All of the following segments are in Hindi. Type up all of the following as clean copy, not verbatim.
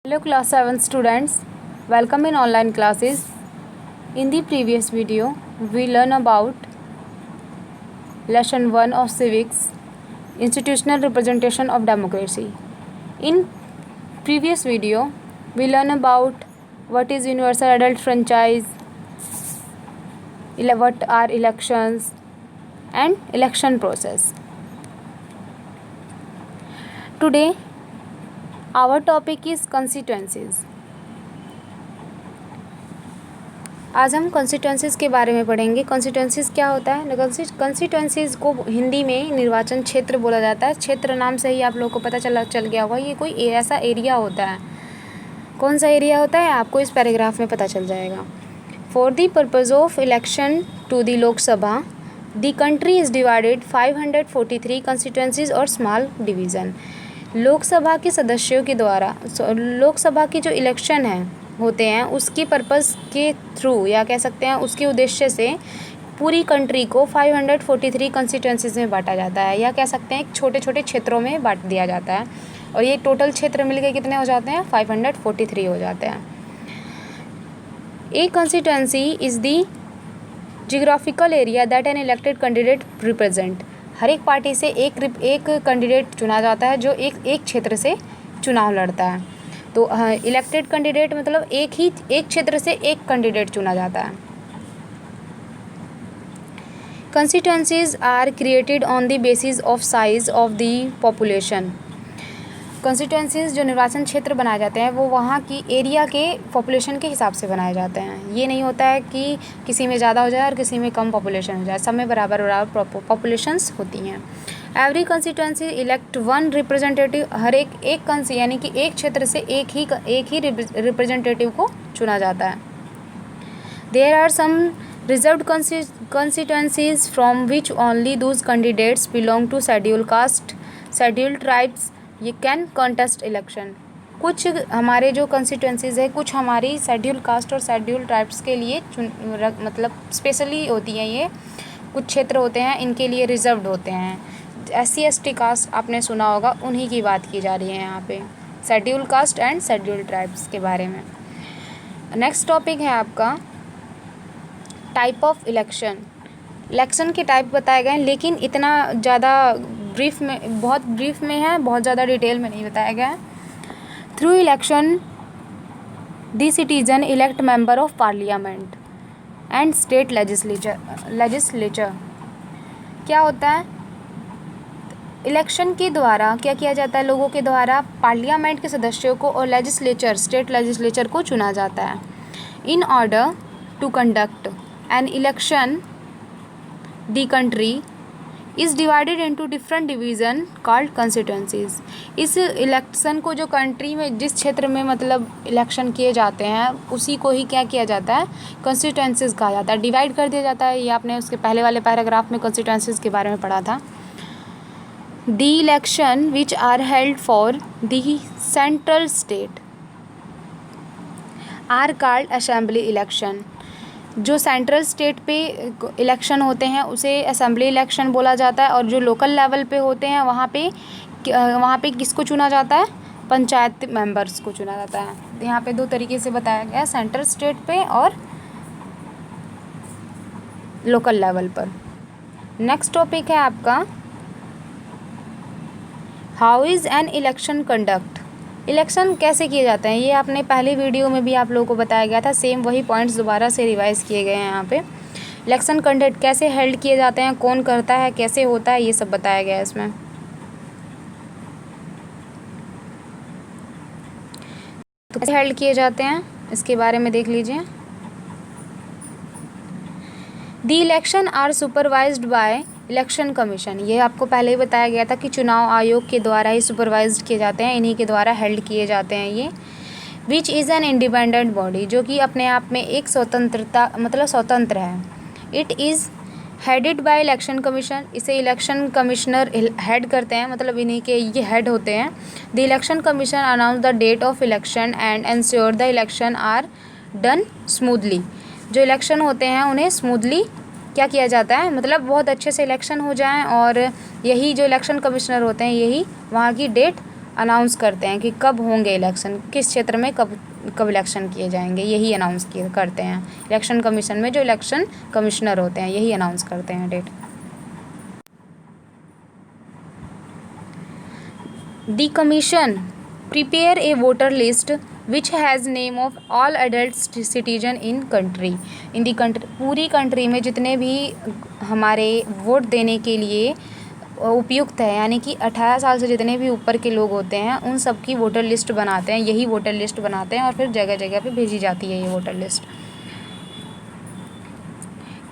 Hello class 7 students, welcome in online classes. In the previous video, we learn about lesson 1 of civics, institutional representation of democracy. In previous video, we learn about what is universal adult franchise, what are elections and election process. Today our topic is constituencies. आज हम कॉन्स्टिट्यूंसीज़ के बारे में पढ़ेंगे. कॉन्स्टिट्यूंसीज़ क्या होता है? कॉन्स्टिट्यूंसीज़ को हिंदी में निर्वाचन क्षेत्र बोला जाता है. क्षेत्र नाम से ही आप लोगों को पता चल गया होगा ये कोई ऐसा एरिया होता है. कौन सा एरिया होता है आपको इस पैराग्राफ में पता चल जाएगा. For the purpose of election to the Lok Sabha the country is divided 543 constituencies और स्मॉल डिवीज़न. लोकसभा के सदस्यों के द्वारा लोकसभा की जो इलेक्शन है होते हैं उसकी पर्पज़ के थ्रू या कह सकते हैं उसके उद्देश्य से पूरी कंट्री को 543 कॉन्स्टिट्यूंसीज़ में बांटा जाता है या कह सकते हैं छोटे छोटे क्षेत्रों में बांट दिया जाता है. और ये टोटल क्षेत्र मिलकर कितने हो जाते हैं? 543 हो जाते हैं. A constituency is the geographical area that an elected candidate represent. हर एक पार्टी से एक कैंडिडेट चुना जाता है जो एक क्षेत्र से चुनाव लड़ता है. तो इलेक्टेड कैंडिडेट मतलब एक क्षेत्र से एक कैंडिडेट चुना जाता है. Constituencies are created on the basis of size of the population. Constituencies जो निर्वाचन क्षेत्र बनाए जाते हैं वो वहाँ की एरिया के पॉपुलेशन के हिसाब से बनाए जाते हैं. ये नहीं होता है कि किसी में ज़्यादा हो जाए और किसी में कम पॉपुलेशन हो जाए. सब में बराबर पॉपुलेशंस होती हैं. Every constituency elect one representative. हर एक यानी कि एक क्षेत्र से एक ही रिप्रेजेंटेटिव को चुना जाता है. There are some reserved constituencies from which only those candidates belong to schedule caste schedule tribes ये कैन कॉन्टेस्ट इलेक्शन. कुछ हमारे जो कंस्टिट्यूंसीज़ है कुछ हमारी शेड्यूल कास्ट और शेड्यूल ट्राइब्स के लिए मतलब स्पेशली होती हैं. ये कुछ क्षेत्र होते हैं इनके लिए रिजर्व्ड होते हैं. SC/ST कास्ट आपने सुना होगा उन्हीं की बात की जा रही है यहाँ पे. Schedule caste and schedule tribes के बारे में. नेक्स्ट टॉपिक है आपका टाइप ऑफ इलेक्शन. इलेक्शन के टाइप बताए गए लेकिन इतना ज़्यादा बहुत ब्रीफ में है, बहुत ज़्यादा डिटेल में नहीं बताया गया है. Through election the citizen elect member of parliament and state legislature. क्या होता है? इलेक्शन के द्वारा क्या किया जाता है? लोगों के द्वारा पार्लियामेंट के सदस्यों को और स्टेट लेजिस्लेचर को चुना जाता है. In order to conduct an election the country is divided into different division called constituencies. इस इलेक्शन को जो कंट्री में जिस क्षेत्र में मतलब इलेक्शन किए जाते हैं उसी को ही क्या किया जाता है? कंस्टिट्यूंसीज कहा जाता है. डिवाइड कर दिया जाता है. ये आपने उसके पहले वाले पैराग्राफ में कंस्टिट्यूंसीज के बारे में पढ़ा था. The election which are held for the central state are called assembly election. जो सेंट्रल स्टेट पे इलेक्शन होते हैं उसे असेंबली इलेक्शन बोला जाता है. और जो लोकल लेवल पे होते हैं वहाँ पे किसको चुना जाता है? पंचायत मेंबर्स को चुना जाता है. यहाँ पे दो तरीके से बताया गया है, सेंट्रल स्टेट पे और लोकल लेवल पर. नेक्स्ट टॉपिक है आपका how is an election conduct. Election कैसे किए जाते हैं ये आपने पहले वीडियो में भी आप लोगों को बताया गया था. सेम वही पॉइंट्स दोबारा से रिवाइज किए गए हैं यहाँ पे. इलेक्शन कंडक्ट कैसे हेल्ड किए जाते हैं, कौन करता है, कैसे होता है, ये सब बताया गया है इसमें. तो कैसे हेल्ड किए जाते हैं इसके बारे में देख लीजिए. The election are supervised by election commission. ये आपको पहले ही बताया गया था कि चुनाव आयोग के द्वारा ही सुपरवाइज किए जाते हैं, इन्हीं के द्वारा हेल्ड किए जाते हैं ये. Which is an independent body जो कि अपने आप में एक स्वतंत्र है. It is headed by election commission. इसे इलेक्शन कमिश्नर हेड करते हैं, मतलब इन्हीं के ये हेड होते हैं. The election commission announce the date of election and ensure the election are done smoothly. जो इलेक्शन होते हैं उन्हें स्मूथली क्या किया जाता है, मतलब बहुत अच्छे से इलेक्शन हो जाएं. और यही जो इलेक्शन कमिश्नर होते हैं यही वहाँ की डेट अनाउंस करते हैं कि कब होंगे इलेक्शन, किस क्षेत्र में कब कब इलेक्शन किए जाएंगे, यही अनाउंस किए करते हैं। इलेक्शन कमीशन में जो इलेक्शन कमिश्नर होते हैं यही अनाउंस करते हैं date. The commission prepare a voter list which has name of all adult citizen in country. In the country, पूरी कंट्री में जितने भी हमारे वोट देने के लिए उपयुक्त है, यानी कि 18 साल से जितने भी ऊपर के लोग होते हैं उन सब की वोटर लिस्ट बनाते हैं, यही वोटर लिस्ट बनाते हैं और फिर जगह जगह पे भेजी जाती है ये voter list.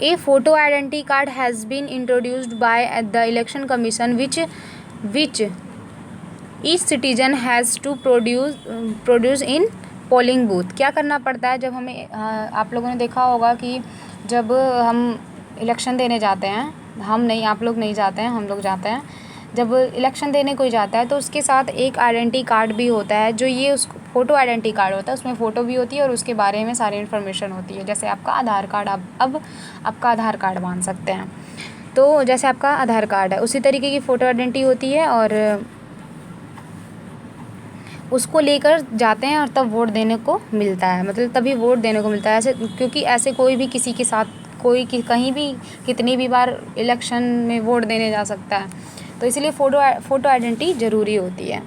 A photo identity card has been introduced by the election commission which each citizen has to produce in polling booth. क्या करना पड़ता है जब हमें, आप लोगों ने देखा होगा कि जब हम इलेक्शन देने जाते हैं, हम नहीं, आप लोग नहीं जाते हैं, हम लोग जाते हैं, जब इलेक्शन देने कोई जाता है तो उसके साथ एक आइडेंटिटी कार्ड भी होता है, जो ये उस फ़ोटो आइडेंटिटी कार्ड होता है, उसमें फ़ोटो भी होती है और उसके बारे में सारी इन्फॉर्मेशन होती है। जैसे आपका आधार कार्ड, अब आपका आधार कार्ड मान सकते हैं, तो जैसे आपका आधार कार्ड है उसी तरीके की फ़ोटो आइडेंटिटी होती है और उसको लेकर जाते हैं और तब वोट देने को मिलता है, मतलब तभी वोट देने को मिलता है। ऐसे, क्योंकि ऐसे कोई भी किसी के साथ कहीं भी कितनी भी बार इलेक्शन में वोट देने जा सकता है, तो इसलिए फ़ोटो आइडेंटिटी ज़रूरी होती है।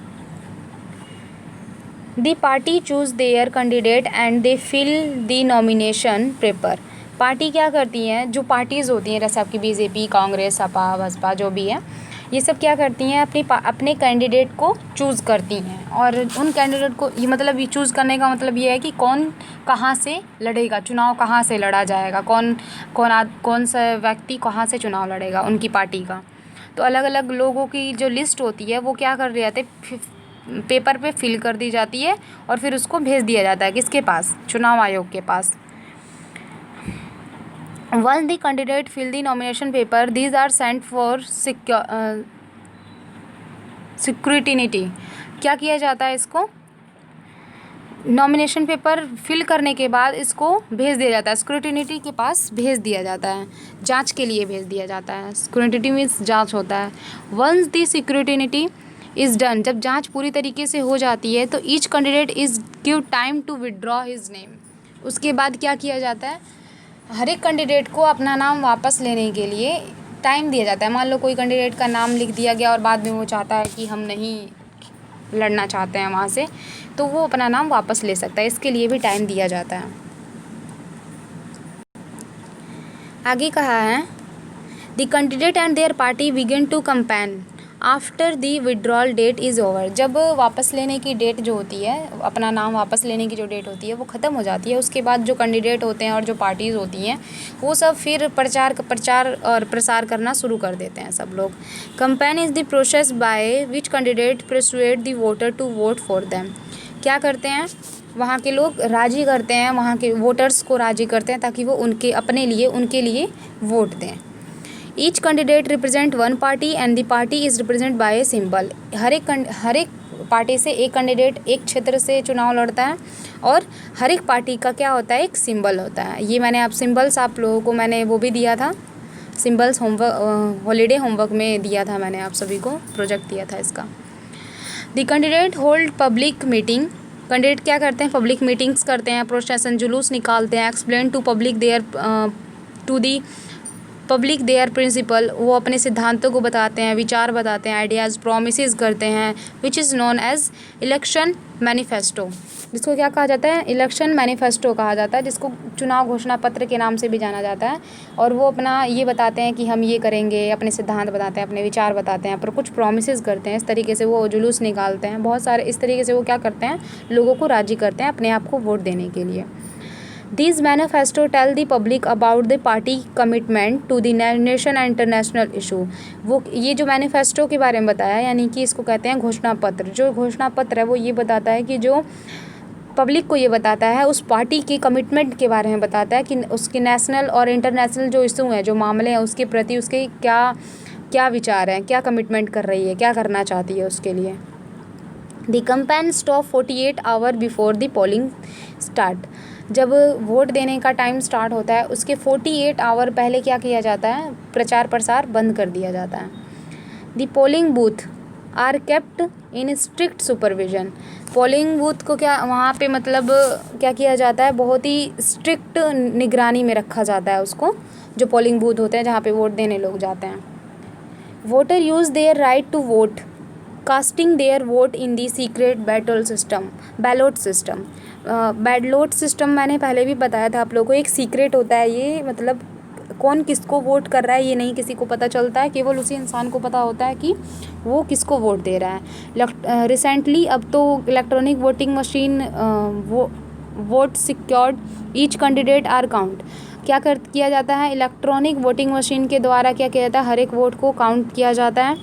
The party choose their candidate and they fill the nomination paper. Party क्या करती हैं, जो पार्टीज़ होती हैं जैसे आपकी बीजेपी, कांग्रेस, सपा, बसपा जो भी है, ये सब क्या करती हैं, अपने कैंडिडेट को चूज़ करती हैं और उन कैंडिडेट को, ये मतलब ये चूज़ करने का मतलब ये है कि कौन कहाँ से लड़ेगा, चुनाव कहाँ से लड़ा जाएगा, कौन सा व्यक्ति कहाँ से चुनाव लड़ेगा उनकी पार्टी का। तो अलग अलग लोगों की जो लिस्ट होती है वो क्या कर रहे थे, पेपर पे फिल कर दी जाती है और फिर उसको भेज दिया जाता है किसके पास, चुनाव आयोग के पास। Once the candidate fill the nomination paper, these are sent for scrutiny। क्या किया जाता है, इसको नॉमिनेशन पेपर फिल करने के बाद इसको भेज दिया जाता है, स्क्रूटिनी के पास भेज दिया जाता है, जांच के लिए भेज दिया जाता है। स्क्रूटिनी मीन्स जांच होता है। Once the scrutiny is done, जब जांच पूरी तरीके से हो जाती है तो each candidate is give time to withdraw his name. उसके बाद क्या किया जाता है, हर एक कैंडिडेट को अपना नाम वापस लेने के लिए टाइम दिया जाता है। मान लो कोई कैंडिडेट का नाम लिख दिया गया और बाद में वो चाहता है कि हम नहीं लड़ना चाहते हैं वहाँ से, तो वो अपना नाम वापस ले सकता है, इसके लिए भी टाइम दिया जाता है। आगे कहा है, the candidate and their party begin to campaign after the withdrawal date is over. जब वापस लेने की डेट जो होती है, अपना नाम वापस लेने की जो डेट होती है वो ख़त्म हो जाती है, उसके बाद जो कैंडिडेट होते हैं और जो पार्टीज़ होती हैं वो सब फिर प्रचार और प्रसार करना शुरू कर देते हैं सब लोग। Campaign is the process by which candidate persuade the voter to vote for them. क्या करते हैं, वहाँ के लोग राज़ी करते हैं, वहाँ के वोटर्स को राज़ी करते हैं ताकि वो उनके लिए वोट दें। Each candidate represent one party and the party is represent by a symbol. हर एक पार्टी से एक कैंडिडेट एक क्षेत्र से चुनाव लड़ता है और हर एक पार्टी का क्या होता है, एक सिंबल होता है। ये मैंने आप सिंबल्स, आप लोगों को मैंने वो भी दिया था, सिंबल्स होमवर्क, हॉलीडे होमवर्क में दिया था, मैंने आप सभी को प्रोजेक्ट दिया था इसका। The candidate hold public meeting. Candidate क्या करते हैं, पब्लिक मीटिंग्स करते हैं, प्रोसेसन जुलूस निकालते हैं, explain to public their principle, वो अपने सिद्धांतों को बताते हैं, विचार बताते हैं, आइडियाज़ प्रोमिसेस करते हैं, which is known as election manifesto. जिसको क्या कहा जाता है, इलेक्शन मैनिफेस्टो कहा जाता है, जिसको चुनाव घोषणा पत्र के नाम से भी जाना जाता है। और वो अपना ये बताते हैं कि हम ये करेंगे, अपने सिद्धांत बताते हैं, अपने विचार बताते हैं, पर कुछ प्रोमिसेस करते हैं। इस तरीके से वो जुलूस निकालते हैं, बहुत सारे इस तरीके से वो क्या करते हैं, लोगों को राज़ी करते हैं अपने आप को वोट देने के लिए। These manifesto tell the public about the party commitment to the nation and international issue। वो ये जो मैनिफेस्टो के बारे में बताया, यानी कि इसको कहते हैं घोषणा पत्र। जो घोषणा पत्र है वो ये बताता है कि जो पब्लिक को ये बताता है, उस पार्टी की कमिटमेंट के बारे में बताता है कि उसके नेशनल और इंटरनेशनल जो इशू हैं, जो मामले हैं, उसके प्रति उसके क्या विचार हैं, क्या कमिटमेंट कर रही है, क्या करना चाहती है उसके लिए। The campaign stop 48 hour before the polling start. जब वोट देने का टाइम स्टार्ट होता है उसके 48 आवर पहले क्या किया जाता है, प्रचार प्रसार बंद कर दिया जाता है। The polling booth are kept in strict supervision. Polling booth को क्या वहाँ पे मतलब क्या किया जाता है, बहुत ही स्ट्रिक्ट निगरानी में रखा जाता है उसको, जो पोलिंग बूथ होते हैं जहाँ पे वोट देने लोग जाते हैं। Voter use their right to vote casting their vote in the secret ballot system. Ballot system मैंने पहले भी बताया था आप लोगों को, एक सीक्रेट होता है ये, मतलब कौन किसको वोट कर रहा है ये नहीं किसी को पता चलता है, केवल उसी इंसान को पता होता है कि वो किसको वोट दे रहा है। रिसेंटली अब तो electronic voting machine vote secured each candidate are count. किया जाता है, इलेक्ट्रॉनिक वोटिंग मशीन के द्वारा क्या किया जाता है, हर एक वोट को काउंट किया जाता है।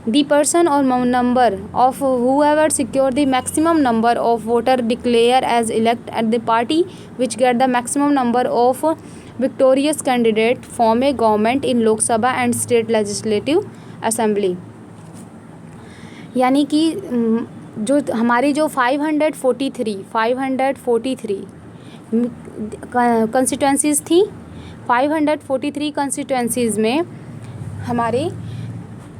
The person or number of whoever secure the maximum number of voter declare as elect at the party which get the maximum number of victorious candidate form a government in Lok Sabha and state legislative assembly। यानी कि जो हमारी जो 543 कंस्टिट्यूंसीज थी, 543 कंस्टिट्यूंसीज में हमारे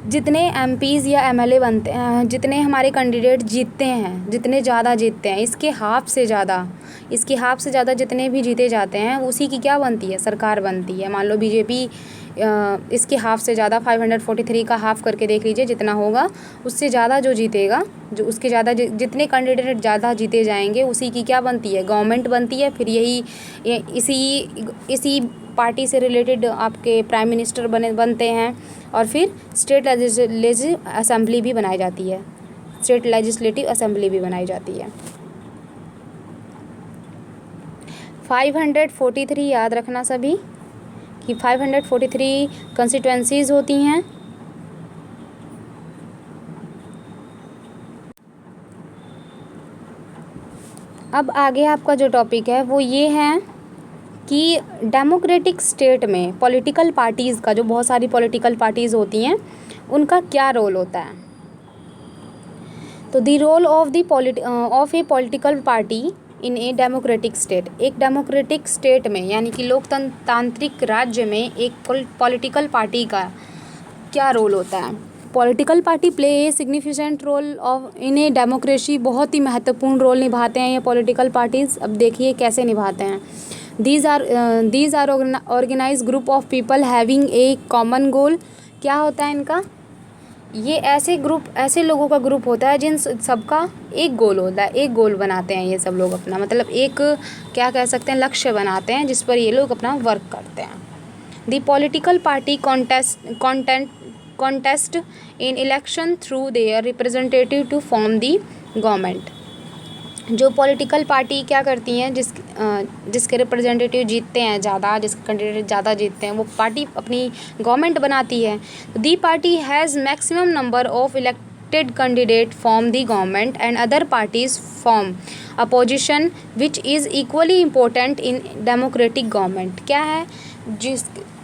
जितने एमपीज़ या एमएलए बनते हैं, जितने हमारे कैंडिडेट जीतते हैं, जितने ज़्यादा जीतते हैं, इसके हाफ से ज़्यादा जितने भी जीते जाते हैं उसी की क्या बनती है, सरकार बनती है। मान लो बीजेपी इसके हाफ से ज़्यादा 543 का हाफ करके देख लीजिए, जितना होगा उससे ज़्यादा जो जीतेगा, जो उसके ज़्यादा जितने कैंडिडेट ज़्यादा जीते जाएंगे उसी की क्या बनती है, गवर्नमेंट बनती है। फिर इसी पार्टी से रिलेटेड आपके प्राइम मिनिस्टर बनते हैं, और फिर स्टेट लेजिस्लेटिव असेंबली भी बनाई जाती है। 543 याद रखना सभी कि 543 कंस्टिट्यूंसीज होती हैं। अब आगे आपका जो टॉपिक है वो ये है कि डेमोक्रेटिक स्टेट में पॉलिटिकल पार्टीज़ का, जो बहुत सारी पॉलिटिकल पार्टीज़ होती हैं, उनका क्या रोल होता है। तो the role of a political party in a democratic state, एक डेमोक्रेटिक स्टेट में यानी कि लोकतांत्रिक राज्य में एक पॉलिटिकल पार्टी का क्या रोल होता है। Political party play a significant role of in a democracy, बहुत ही महत्वपूर्ण रोल निभाते हैं ये पॉलिटिकल पार्टीज़। अब देखिए कैसे निभाते हैं। These are organized group of people having a common goal। क्या होता है इनका, ये ऐसे लोगों का ग्रुप होता है जिन सबका एक गोल होता है, एक गोल बनाते हैं ये सब लोग अपना, मतलब एक क्या कह सकते हैं, लक्ष्य बनाते हैं जिस पर ये लोग अपना वर्क करते हैं। The political party contest in election through their representative to form the government. जो पॉलिटिकल पार्टी क्या करती हैं, जिसके रिप्रेजेंटेटिव जीतते हैं ज़्यादा, जिसके कैंडिडेट ज़्यादा जीतते हैं, वो पार्टी अपनी गवर्नमेंट बनाती है। The party has maximum number of elected candidate form the government and other parties form opposition which is equally important in democratic government. क्या है,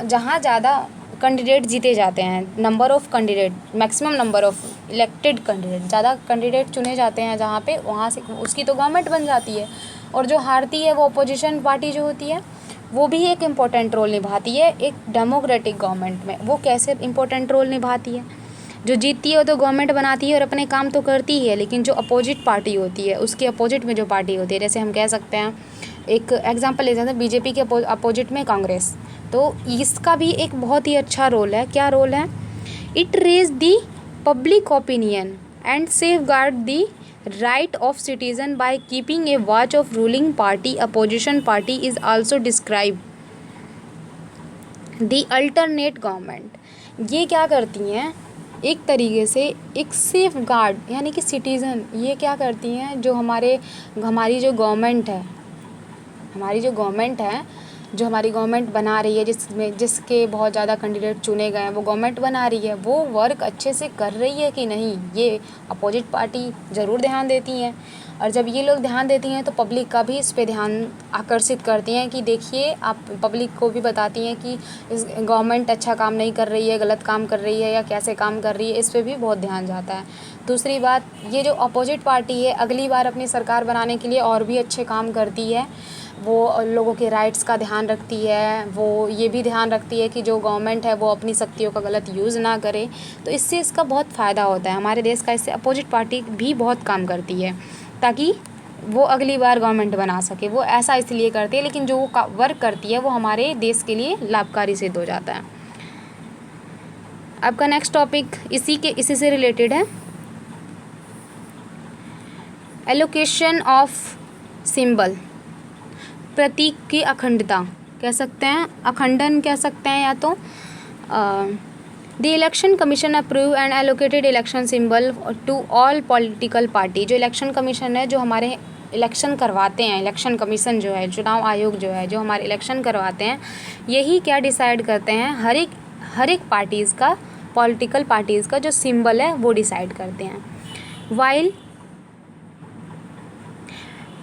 जहाँ ज़्यादा कैंडिडेट जीते जाते हैं, number of candidate, maximum number of elected candidate, ज़्यादा कैंडिडेट चुने जाते हैं जहाँ पे, वहाँ से उसकी तो गवर्नमेंट बन जाती है। और जो हारती है वो अपोजिशन पार्टी जो होती है वो भी एक इम्पोर्टेंट रोल निभाती है एक डेमोक्रेटिक गवर्नमेंट में। वो कैसे इम्पोर्टेंट रोल निभाती है, जो जीतती है वो तो गवर्नमेंट बनाती है और अपने काम तो करती ही है, लेकिन जो अपोजिट पार्टी होती है उसके अपोजिट में जो पार्टी होती है, जैसे हम कह सकते हैं, एक एग्जांपल ले सकते हैं, बीजेपी के अपोजिट में कांग्रेस, तो इसका भी एक बहुत ही अच्छा रोल है। क्या रोल है, it raise the public opinion and safeguard the right of citizen by keeping a watch of ruling party। opposition party is also described the alternate government। ये क्या करती हैं, एक तरीके से एक सेफ गार्ड यानी कि सिटीज़न, ये क्या करती हैं, जो हमारी जो गवर्नमेंट है, जो हमारी गवर्नमेंट बना रही है, जिसके बहुत ज़्यादा कैंडिडेट चुने गए हैं, वो गवर्नमेंट बना रही है, वो वर्क अच्छे से कर रही है कि नहीं, ये अपोजिट पार्टी ज़रूर ध्यान देती हैं। और जब ये लोग ध्यान देती हैं तो पब्लिक का भी इस पे ध्यान आकर्षित करती हैं कि देखिए, आप पब्लिक को भी बताती हैं कि इस गवर्नमेंट अच्छा काम नहीं कर रही है, गलत काम कर रही है या कैसे काम कर रही है, इस पे भी बहुत ध्यान जाता है। दूसरी बात, ये जो अपोजिट पार्टी है अगली बार अपनी सरकार बनाने के लिए और भी अच्छे काम करती है। वो लोगों के राइट्स का ध्यान रखती है, वो ये भी ध्यान रखती है कि जो गवर्नमेंट है वो अपनी शक्तियों का गलत यूज़ ना करे। तो इससे इसका बहुत फ़ायदा होता है हमारे देश का। इससे अपोजिट पार्टी भी बहुत काम करती है ताकि वो अगली बार गवर्नमेंट बना सके। वो ऐसा इसलिए करती है, लेकिन जो वो वर्क करती है वो हमारे देश के लिए लाभकारी सिद्ध हो जाता है। आपका नेक्स्ट टॉपिक इसी से रिलेटेड है, एलोकेशन ऑफ सिंबल, प्रतीक की अखंडता कह सकते हैं, अखंडन कह सकते हैं या तो। The election commission approve and allocated election symbol to all political party. जो इलेक्शन कमीशन है, जो हमारे इलेक्शन करवाते हैं, इलेक्शन कमीशन जो है, चुनाव आयोग जो है, जो हमारे इलेक्शन करवाते हैं, यही क्या डिसाइड करते हैं, हर एक पार्टीज़ का, पॉलिटिकल पार्टीज़ का जो सिंबल है वो डिसाइड करते हैं।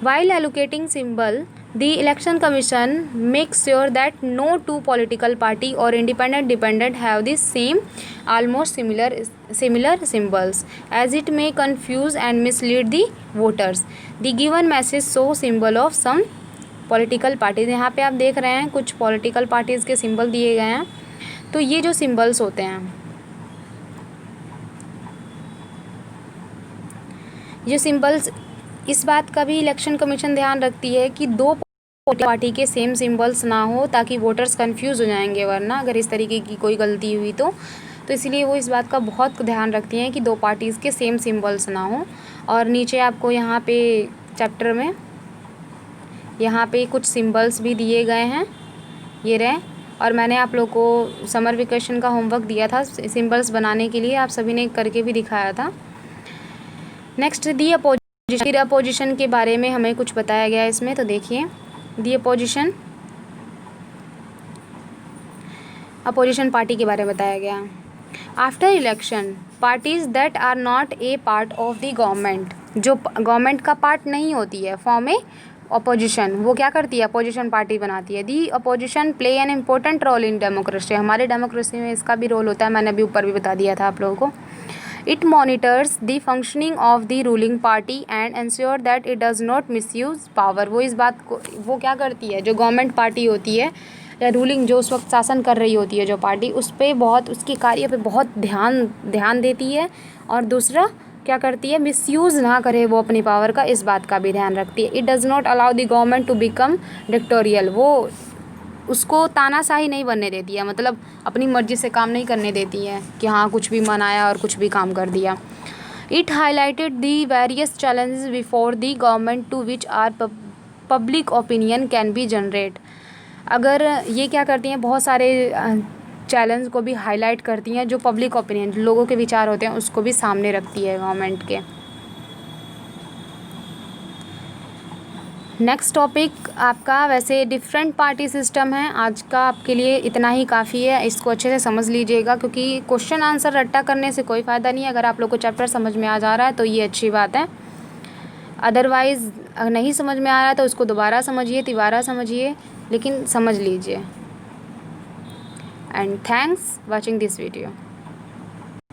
While allocating symbol, the election commission makes sure that no two political party or independent dependent have the same almost similar symbols, as it may confuse and mislead the voters. The given message show symbol of some political parties। यहाँ पे आप देख रहे हैं कुछ political parties के सिंबल दिए गए हैं। तो ये जो सिंबल्स होते हैं, ये सिंबल्स, इस बात का भी इलेक्शन कमीशन ध्यान रखती है कि दो पार्टी के सेम सिंबल्स ना हो, ताकि वोटर्स कंफ्यूज हो जाएंगे वरना अगर इस तरीके की कोई गलती हुई तो इसलिए वो इस बात का बहुत ध्यान रखती हैं कि दो पार्टीज़ के सेम सिंबल्स ना हो। और नीचे आपको यहाँ पे चैप्टर में यहाँ पे कुछ सिंबल्स भी दिए गए हैं, ये रहे। और मैंने आप लोग को समर वेकेशन का होमवर्क दिया था सिंबल्स बनाने के लिए, आप सभी ने करके भी दिखाया था। नेक्स्ट, दी अपोजिशन के बारे में हमें कुछ बताया गया है इसमें, तो देखिए, दी अपोजिशन पार्टी के बारे में बताया गया। After election, parties that are not a part of the government, जो गवर्नमेंट का पार्ट नहीं होती है, फॉर्म ए अपोजिशन, वो क्या करती है, अपोजिशन पार्टी बनाती है। The opposition play an important role in democracy, हमारे डेमोक्रेसी में इसका भी रोल होता है, मैंने अभी ऊपर भी बता दिया था आप लोगों को। It monitors the functioning of the ruling party and ensure that it does not misuse power। वो इस बात को, वो क्या करती है, जो गवर्नमेंट पार्टी होती है या रूलिंग, जो उस वक्त शासन कर रही होती है जो पार्टी, उस पर बहुत, उसके कार्य पे बहुत ध्यान देती है। और दूसरा क्या करती है, मिसयूज़ ना करे वो अपनी पावर का, इस बात का भी ध्यान रखती है। It does not allow the government to become dictatorial, वो उसको तानाशाही नहीं बनने देती है, मतलब अपनी मर्ज़ी से काम नहीं करने देती है कि हाँ कुछ भी मनाया और कुछ भी काम कर दिया। It highlighted the various challenges before the government to which our public opinion can be generate. अगर ये क्या करती हैं, बहुत सारे चैलेंज को भी हाईलाइट करती हैं, जो पब्लिक ओपिनियन, लोगों के विचार होते हैं, उसको भी सामने रखती है गवर्नमेंट के। नेक्स्ट टॉपिक आपका वैसे डिफरेंट पार्टी सिस्टम है। आज का आपके लिए इतना ही काफ़ी है, इसको अच्छे से समझ लीजिएगा, क्योंकि क्वेश्चन आंसर रट्टा करने से कोई फ़ायदा नहीं है। अगर आप लोग को चैप्टर समझ में आ जा रहा है तो ये अच्छी बात है, अदरवाइज़ नहीं समझ में आ रहा है तो उसको दोबारा समझिए, तिबारा समझिए, लेकिन समझ लीजिए। And thanks watching this video.